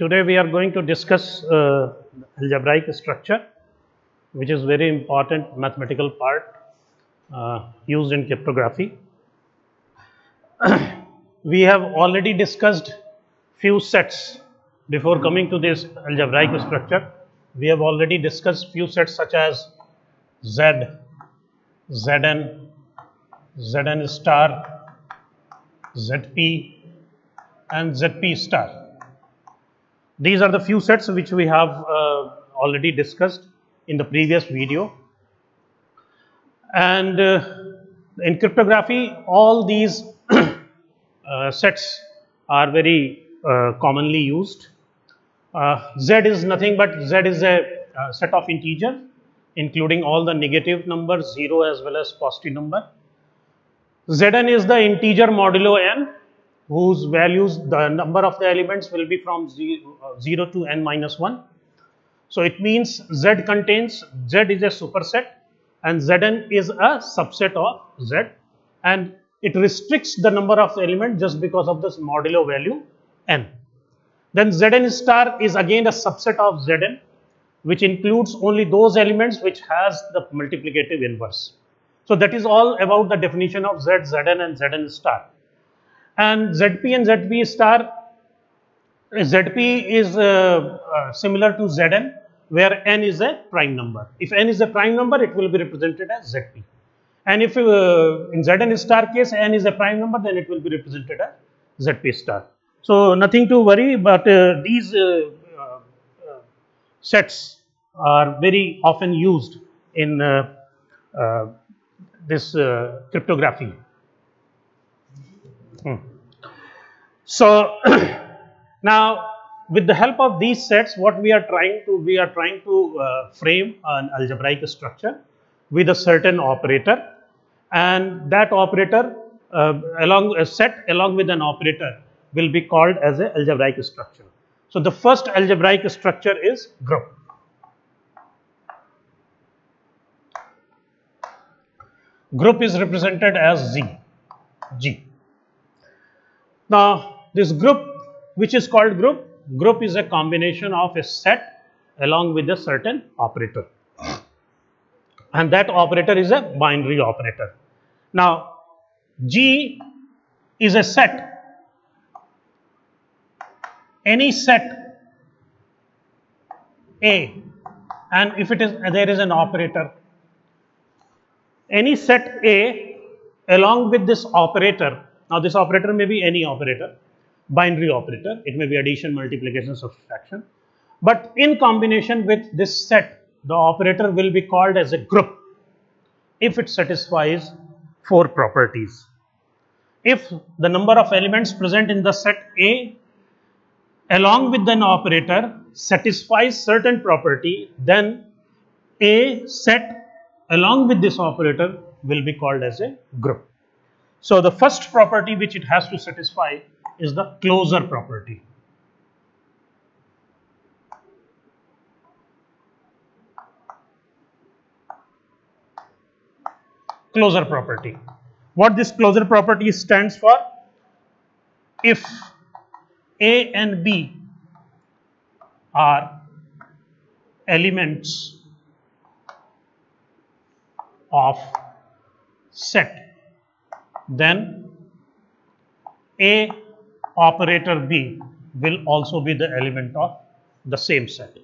Today we are going to discuss algebraic structure, which is very important mathematical part used in cryptography. We have already discussed few sets before coming to this algebraic structure. We have already discussed few sets such as Z, Zn, Zn star, Zp and Zp star. These are the few sets which we have already discussed in the previous video. And in cryptography, all these sets are very commonly used. Z is nothing but Z is a set of integers, including all the negative numbers, 0 as well as positive number. Zn is the integer modulo n, whose values, the number of the elements will be from 0 to n minus 1. So it means Z contains, Z is a superset and Zn is a subset of Z, and it restricts the number of elements just because of this modulo value n. Then Zn star is again a subset of Zn, which includes only those elements which has the multiplicative inverse. So that is all about the definition of Z, Zn and Zn star. And Zp and Zp star, Zp is similar to Zn, where n is a prime number. If n is a prime number, it will be represented as Zp. And if in Zn star case n is a prime number, then it will be represented as Zp star. So nothing to worry, but these sets are very often used in this cryptography. So now, with the help of these sets, what we are trying to frame an algebraic structure with a certain operator, and that operator along with an operator will be called as an algebraic structure. So the first algebraic structure is group. Group is represented as G. Now this group, which is called group is a combination of a set along with a certain operator, and that operator is a binary operator. Now G is a set, any set A, and if it is there is an operator, any set A along with this operator. Now this operator may be any operator, binary operator, it may be addition, multiplication, subtraction, but in combination with this set, the operator will be called as a group if it satisfies four properties. If the number of elements present in the set A along with an operator satisfies certain property, then A set along with this operator will be called as a group. So the first property which it has to satisfy is the closure property. Closure property. What this closure property stands for? If A and B are elements of set, then A operator B will also be the element of the same set,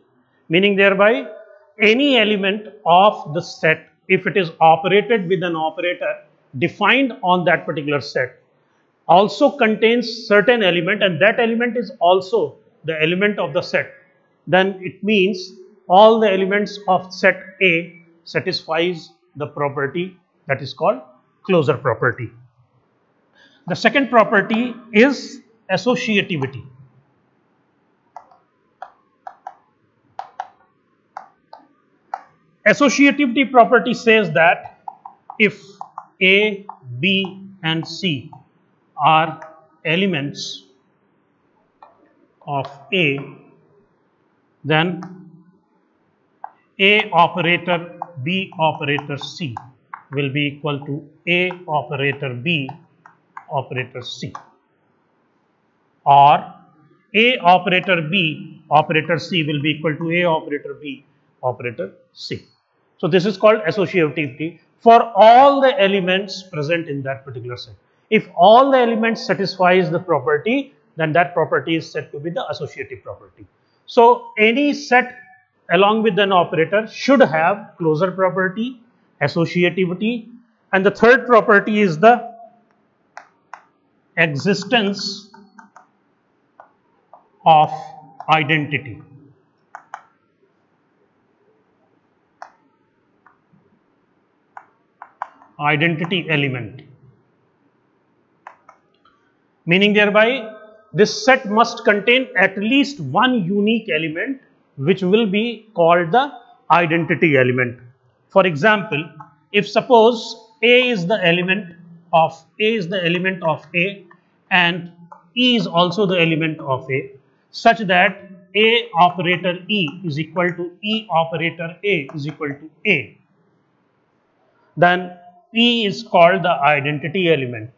meaning thereby any element of the set, if it is operated with an operator defined on that particular set, also contains certain element, and that element is also the element of the set, then it means all the elements of set A satisfies the property that is called closure property. The second property is associativity. Associativity property says that if A, B and C are elements of A, then A operator B operator C will be equal to A operator B operator C, or A operator B operator C will be equal to A operator B operator C. So this is called associativity for all the elements present in that particular set. If all the elements satisfies the property, then that property is said to be the associative property. So any set along with an operator should have closure property, associativity, and the third property is the existence of identity. Identity element. Meaning thereby, this set must contain at least one unique element which will be called the identity element. For example, if suppose A is the element of A and E is also the element of A, such that A operator E is equal to E operator A is equal to A, then E is called the identity element.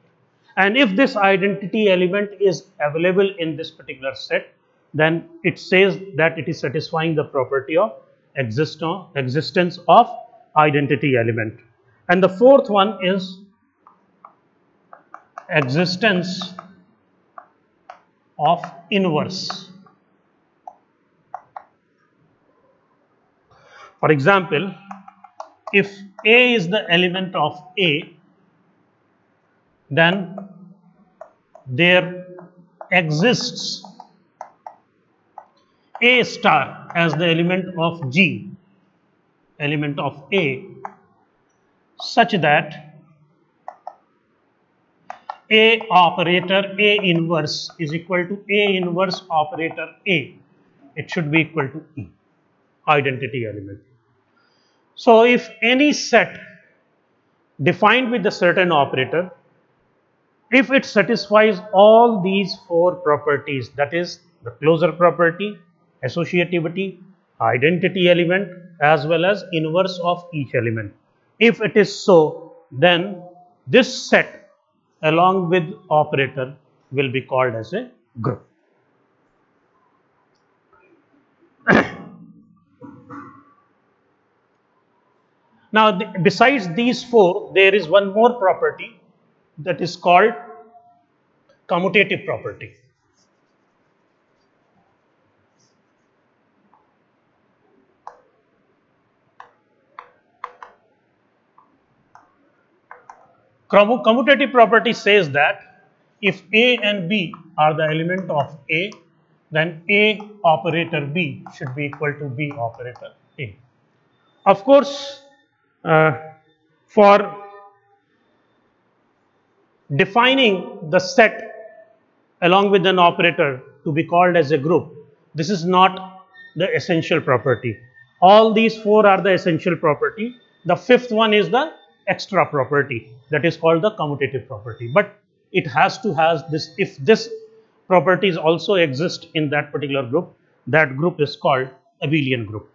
And if this identity element is available in this particular set, then it says that it is satisfying the property of existence of identity element. And the fourth one is existence of inverse. For example, if A is the element of A, then there exists A star as the element of G, element of A, such that A operator A inverse is equal to A inverse operator A. It should be equal to E, identity element. So if any set defined with a certain operator, if it satisfies all these four properties, that is the closure property, associativity, identity element, as well as inverse of each element, if it is so, then this set along with operator will be called as a group. Now, besides these four, there is one more property that is called commutative property. Commutative property says that if A and B are the element of A, then A operator B should be equal to B operator A. Of course, for defining the set along with an operator to be called as a group, this is not the essential property. All these four are the essential property. The fifth one is the extra property, that is called the commutative property. But it has to have this, if this properties also exist in that particular group, that group is called abelian group.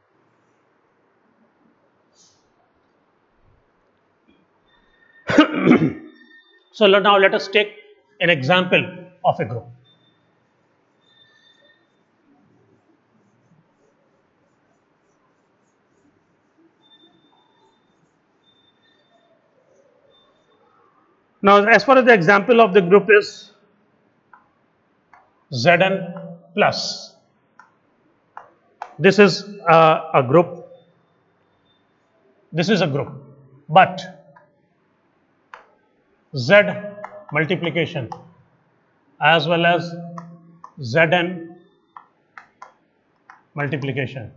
So now let us take an example of a group. Now, as far as the example of the group is Zn plus, this is a group, this is a group, but Z multiplication as well as Zn multiplication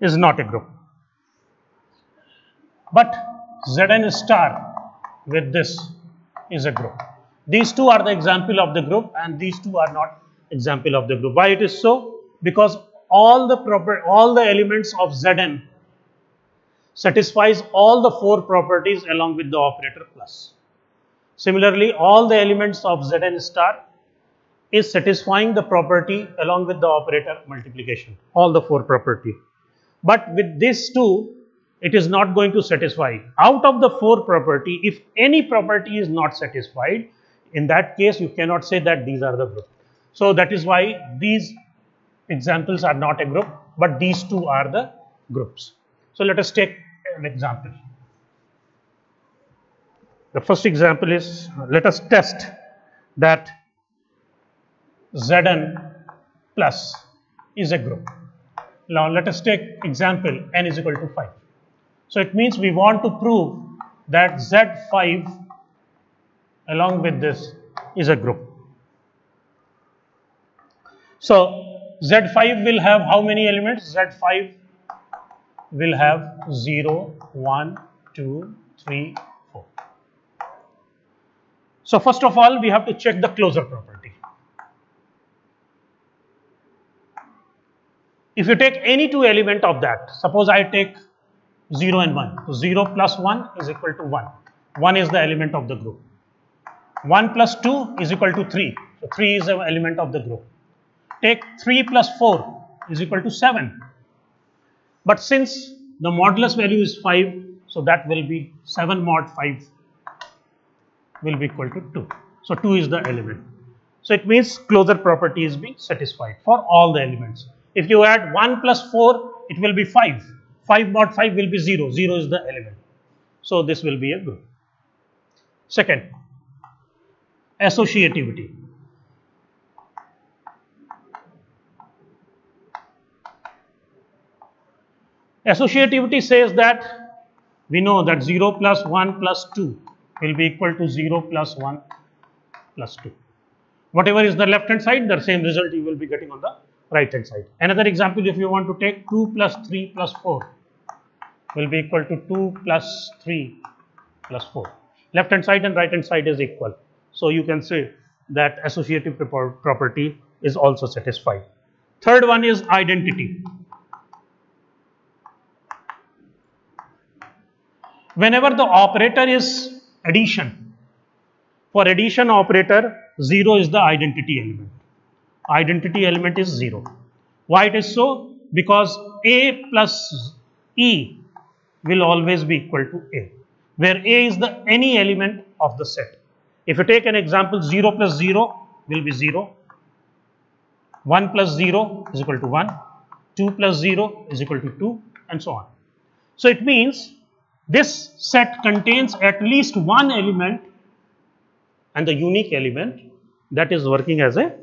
is not a group, but Zn star with this is a group. These two are the example of the group and these two are not example of the group. Why it is so? Because all the elements of Zn satisfies all the four properties along with the operator plus. Similarly, all the elements of Zn star is satisfying the property along with the operator multiplication, all the four property. But with these two, it is not going to satisfy. Out of the four property, if any property is not satisfied, in that case you cannot say that these are the group. So that is why these examples are not a group, but these two are the groups. So let us take an example. The first example is, let us test that Zn plus is a group. Now let us take example n is equal to 5. So it means we want to prove that Z5 along with this is a group. So Z5 will have how many elements? Z5 will have 0, 1, 2, 3, 4. So first of all, we have to check the closure property. If you take any two element of that, suppose I take 0 and 1. So 0 plus 1 is equal to 1. 1 is the element of the group. 1 plus 2 is equal to 3. So 3 is an element of the group. Take 3 plus 4 is equal to 7. But since the modulus value is 5, so that will be 7 mod 5 will be equal to 2. So 2 is the element. So it means closure property is being satisfied for all the elements. If you add 1 plus 4, it will be 5. 5 mod 5 will be 0. 0 is the element. So this will be a group. Second, associativity. Associativity says that we know that 0 plus 1 plus 2 will be equal to 0 plus 1 plus 2. Whatever is the left hand side, the same result you will be getting on the right hand side. Another example, if you want to take 2 plus 3 plus 4 will be equal to 2 plus 3 plus 4. Left hand side and right hand side is equal. So you can say that associative property is also satisfied. Third one is identity. Whenever the operator is addition, for addition operator, 0 is the identity element. Identity element is 0. Why it is so? Because A plus E will always be equal to A, where A is the any element of the set. If you take an example, 0 plus 0 will be 0, 1 plus 0 is equal to 1, 2 plus 0 is equal to 2, and so on. So it means this set contains at least one element and the unique element that is working as a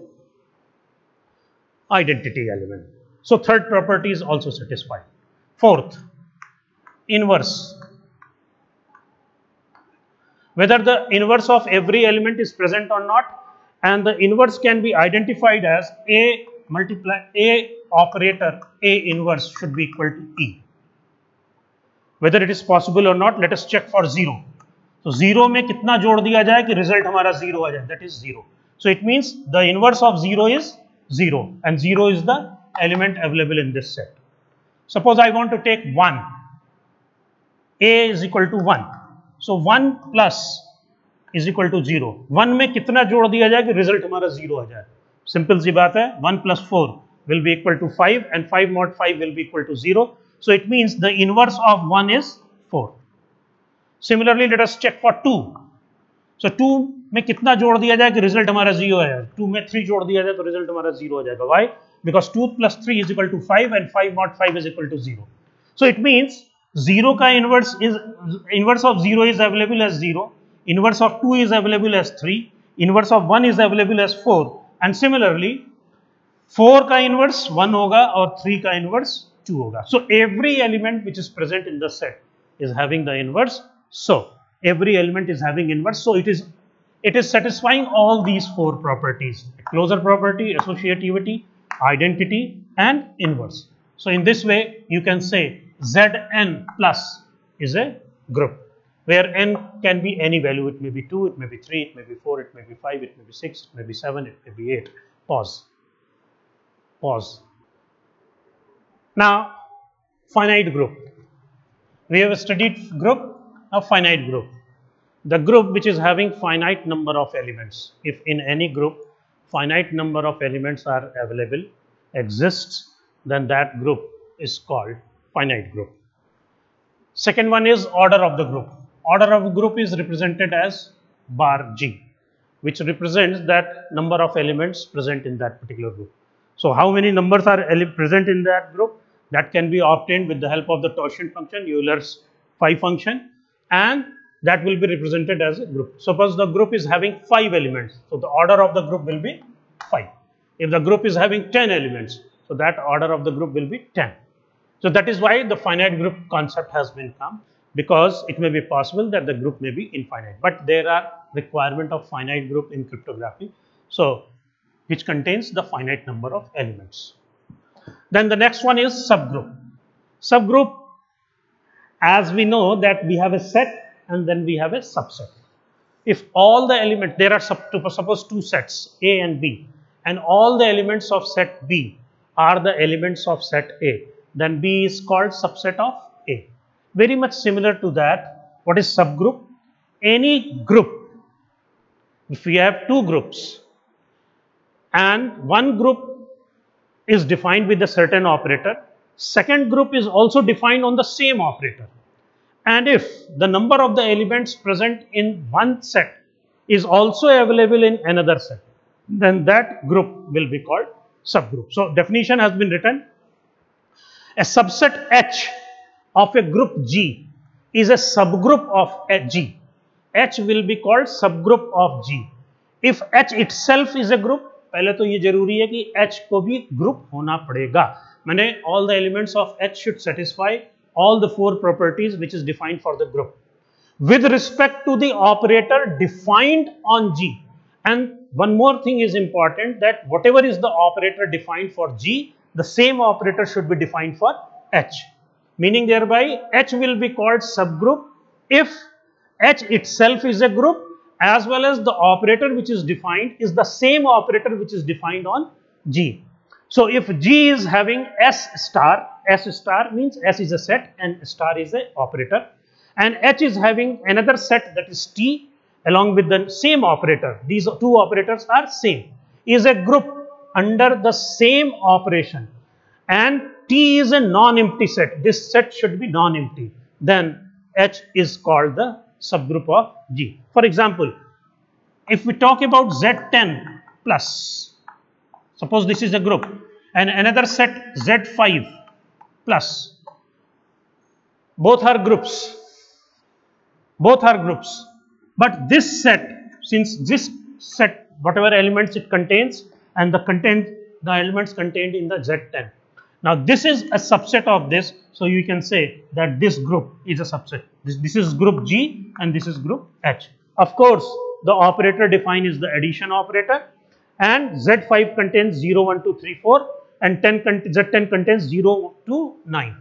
identity element. So third property is also satisfied. Fourth, inverse. Whether the inverse of every element is present or not, and the inverse can be identified as A multiply A operator A inverse should be equal to E. Whether it is possible or not, let us check for 0. So 0 में कितना जोड़ दिया जाए कि result हमारा 0 आ जाए, that is 0. So it means the inverse of 0 is 0 and 0 is the element available in this set. Suppose I want to take 1, A is equal to 1. So 1 plus is equal to 0. 1 में कितना जोड़ दिया जाए कि result हमारा 0 आ जाए. Simple सी बात है, 1 plus 4 will be equal to 5 and 5 mod 5 will be equal to 0. So it means the inverse of 1 is 4. Similarly, let us check for 2. So 2 में कितना जोड़ दिया जाए कि result हमारा 0 आ जाए. 2 में 3 जोड़ दिया जाए तो result हमारा 0 आ जाएगा. Why? Because 2 plus 3 is equal to 5 and 5 mod 5 is equal to 0. So it means 0 का inverse of 0 is available as 0. Inverse of 2 is available as 3. Inverse of 1 is available as 4. And similarly, 4 का inverse 1 होगा और 3 का inverse 2 होगा. So every element which is present in the set is having the inverse. So every element is having inverse. So it is satisfying all these four properties: closure property, associativity, identity, and inverse. So in this way, you can say Zn plus is a group where n can be any value. It may be 2, it may be 3, it may be 4, it may be 5, it may be 6, it may be 7, it may be 8. Pause. Pause. Now, finite group. We have studied group, a finite group. The group which is having finite number of elements. If in any group, finite number of elements are available, exists, then that group is called finite group. Second one is order of the group. Order of group is represented as bar G. which represents that number of elements present in that particular group. So, how many numbers are present in that group? That can be obtained with the help of the totient function, Euler's phi function, and that will be represented as a group. Suppose the group is having 5 elements, so the order of the group will be 5. If the group is having 10 elements, so that order of the group will be 10. So that is why the finite group concept has been come, because it may be possible that the group may be infinite, but there are requirement of finite group in cryptography, so which contains the finite number of elements. Then the next one is subgroup. Subgroup, as we know that we have a set and then we have a subset. If all the elements, there are suppose 2 sets A and B, and all the elements of set B are the elements of set A, then B is called subset of A. Very much similar to that, what is subgroup? Any group, if we have 2 groups and one group is defined with a certain operator, second group is also defined on the same operator, and if the number of the elements present in one set is also available in another set, then that group will be called subgroup. So definition has been written: a subset H of a group G is a subgroup of G. H will be called subgroup of G. If H itself is a group, पहले तो ये जरूरी है कि H को भी group होना पड़ेगा. मैंने all the elements of H should satisfy all the 4 properties which is defined for the group with respect to the operator defined on G. And one more thing is important, that whatever is the operator defined for G, the same operator should be defined for H, meaning thereby H will be called subgroup if H itself is a group as well as the operator which is defined is the same operator which is defined on G. So if G is having S star means S is a set and star is a operator, and H is having another set, that is T, along with the same operator, these 2 operators are same, is a group under the same operation, and T is a non-empty set, this set should be non-empty, then H is called the subgroup of G. For example, if we talk about Z10 plus, suppose this is a group, and another set Z5 plus, both are groups, but this set, since this set whatever elements it contains and the elements contained in the Z10, now this is a subset of this, so you can say that this group is a subset. This is group G and this is group H. Of course, the operator defined is the addition operator, and Z5 contains 0, 1, 2, 3, 4 and Z10 contains 0 to 9.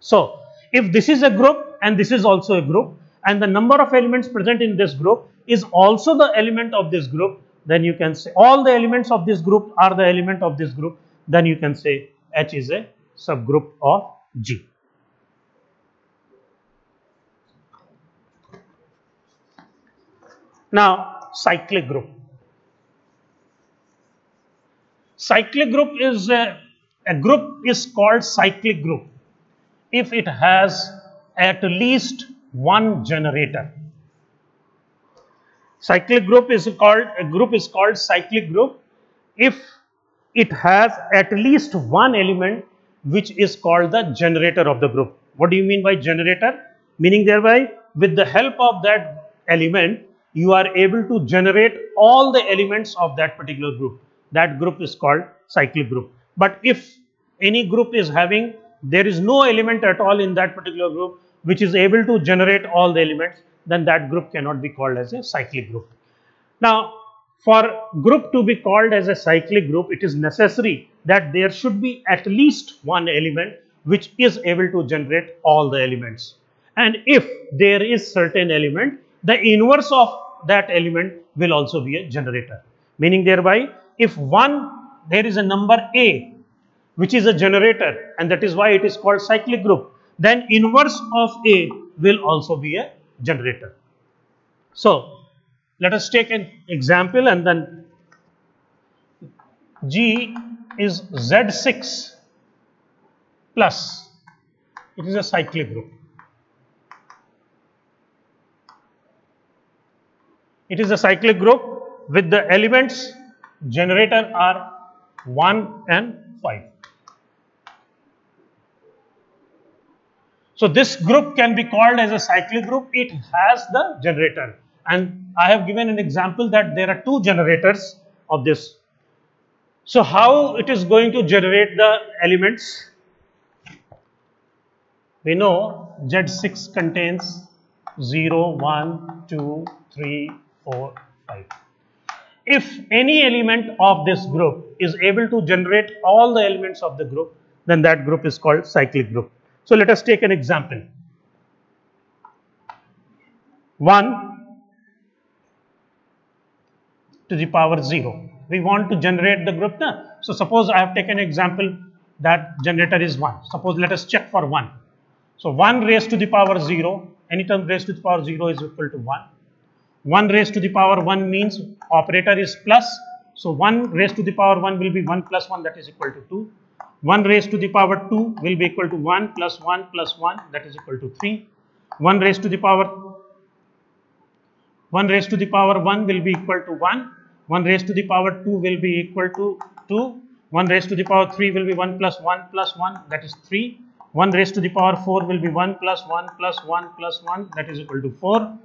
So if this is a group and this is also a group, and the number of elements present in this group is also the element of this group, then you can say all the elements of this group are the element of this group, then you can say H is a subgroup of G. Now cyclic group. Cyclic group is a group is called cyclic group if it has at least one generator. Cyclic group is called cyclic group if it has at least one element which is called the generator of the group. What do you mean by generator? Meaning thereby with the help of that element you are able to generate all the elements of that particular group. That group is called cyclic group. But if any group is having, there is no element at all in that particular group which is able to generate all the elements, then that group cannot be called as a cyclic group. Now for group to be called as a cyclic group, it is necessary that there should be at least one element which is able to generate all the elements, and if there is certain element, the inverse of that element will also be a generator, meaning thereby if there is a number A which is a generator, and that is why it is called cyclic group, then inverse of A will also be a generator. So let us take an example, and then G is Z6 plus, it is a cyclic group. It is a cyclic group with the elements generator are 1 and 5. So this group can be called as a cyclic group. It has the generator, and I have given an example that there are two generators of this. So how it is going to generate the elements? We know Z6 contains 0, 1, 2, 3, 4, 5. If any element of this group is able to generate all the elements of the group, then that group is called cyclic group. So let us take an example. 1 to the power 0. We want to generate the group. So suppose I have taken an example that generator is 1. Suppose let us check for 1. So 1 raised to the power 0, any term raised to the power 0 is equal to 1. 1 raised to the power 1 means operator is plus. So 1 raised to the power 1 will be 1 plus 1, that is equal to 2. 1 raised to the power 2 will be equal to 1 plus 1 plus 1, that is equal to 3. 1 raised to the power 1 will be equal to 1. 1 raised to the power 2 will be equal to 2. 1 raised to the power 3 will be 1 plus 1 plus 1, that is 3. 1 raised to the power 4 will be 1 plus 1 plus 1 plus 1, that is equal to 4.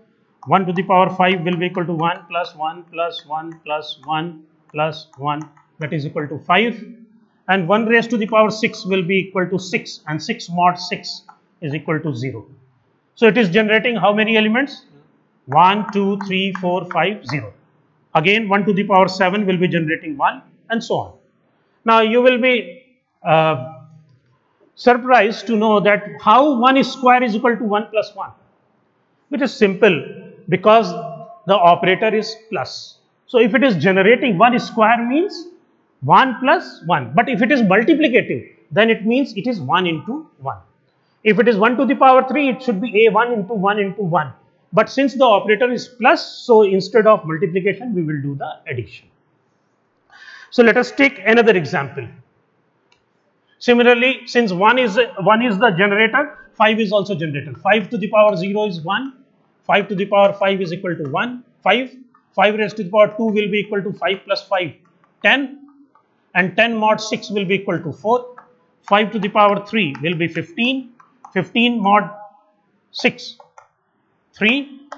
1 to the power 5 will be equal to 1 plus 1 plus 1 plus 1 plus 1, that is equal to 5. And 1 raised to the power 6 will be equal to 6, and 6 mod 6 is equal to 0. So it is generating how many elements? 1, 2, 3, 4, 5, 0. Again 1 to the power 7 will be generating 1, and so on. Now you will be surprised to know that how 1 square is equal to 1 plus 1. It is simple, because the operator is plus. So if it is generating 1 square means 1 plus 1. But if it is multiplicative, then it means it is 1 into 1. If it is 1 to the power 3, it should be a1 into 1 into 1. But since the operator is plus, so instead of multiplication, we will do the addition. So let us take another example. Similarly, since 1 is the generator, 5 is also generator. 5 to the power 0 is 1. 5 to the power 5 is equal to 1. 5 raised to the power 2 will be equal to 5 plus 5, 10. And 10 mod 6 will be equal to 4. 5 to the power 3 will be 15. 15 mod 6, 3.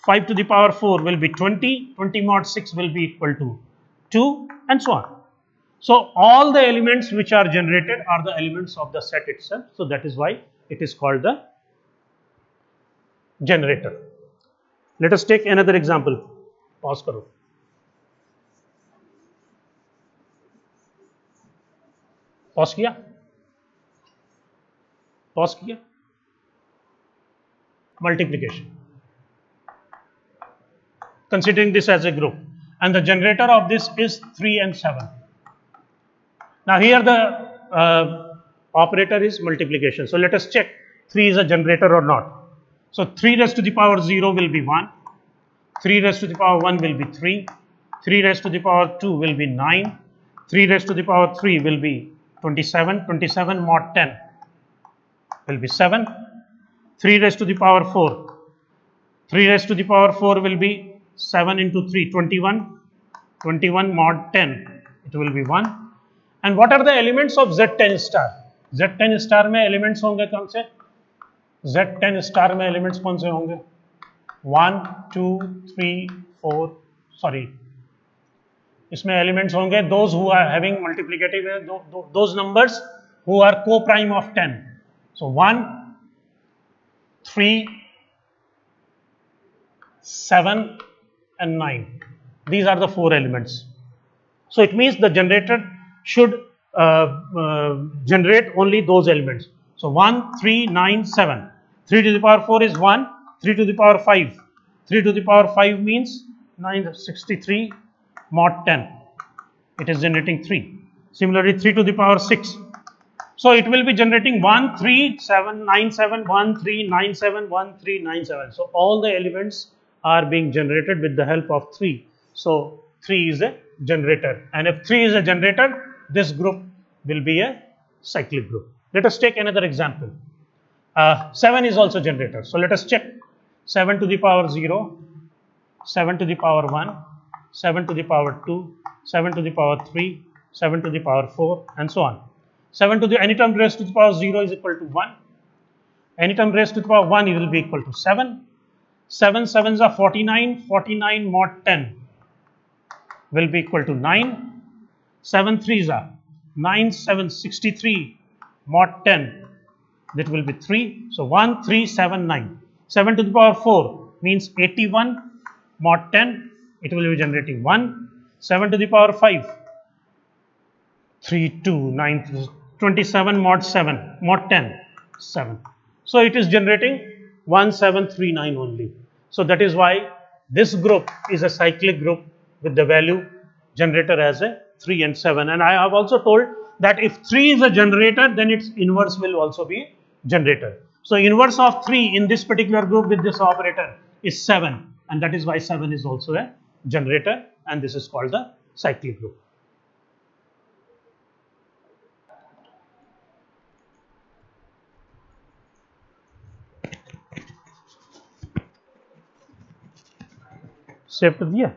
5 to the power 4 will be 20. 20 mod 6 will be equal to 2, and so on. So all the elements which are generated are the elements of the set itself. So that is why it is called the generator. Let us take another example. Pause karo. Pause kiya? Pause kiya? Multiplication. Considering this as a group, and the generator of this is 3 and 7. Now here the operator is multiplication. So let us check 3 is a generator or not. So 3 raised to the power 0 will be 1. 3 raised to the power 1 will be 3. 3 raised to the power 2 will be 9. 3 raised to the power 3 will be 27. 27 mod 10 will be 7. 3 raised to the power 4. 3 raised to the power 4 will be 7 into 3, 21. 21 mod 10, it will be 1. And what are the elements of Z10 star? Z10 star में elements होंगे कौन से? Z10 star में elements कौन से होंगे? 1, 2, 3, 4, sorry. इसमें elements होंगे those who are having multiplicative, those numbers who are co-prime of 10. So 1, 3, 7 and 9. These are the 4 elements. So it means the generator should generate only those elements. So 1, 3, 9, 7. 3 to the power 4 is 1. 3 to the power 5. 3 to the power 5 means 963 mod 10. It is generating 3. Similarly 3 to the power 6. So it will be generating 1, 3, 7, 9, 7, 1, 3, 9, 7, 1, 3, 9, 7. So all the elements are being generated with the help of 3. So 3 is a generator, and if 3 is a generator, this group will be a cyclic group. Let us take another example. 7 is also generator. So let us check 7 to the power 0, 7 to the power 1, 7 to the power 2, 7 to the power 3, 7 to the power 4, and so on. 7 to the any term raised to the power 0 is equal to 1. Any term raised to the power 1 it will be equal to 7. 7 sevens are 49. 49 mod 10 will be equal to 9. 7 threes are 9 7 63 mod 10, that will be 3. So 1 3 7 9. 7 to the power 4 means 81 mod 10, it will be generating 1. 7 to the power 5, 3 2 9 27 mod 7 mod 10 7. So it is generating 1739 only. So that is why this group is a cyclic group with the value generator as a 3 and 7. And I have also told that if 3 is a generator, then its inverse will also be generator. So inverse of 3 in this particular group with this operator is 7, and that is why 7 is also a generator, and this is called the cyclic group. Save कर दिया।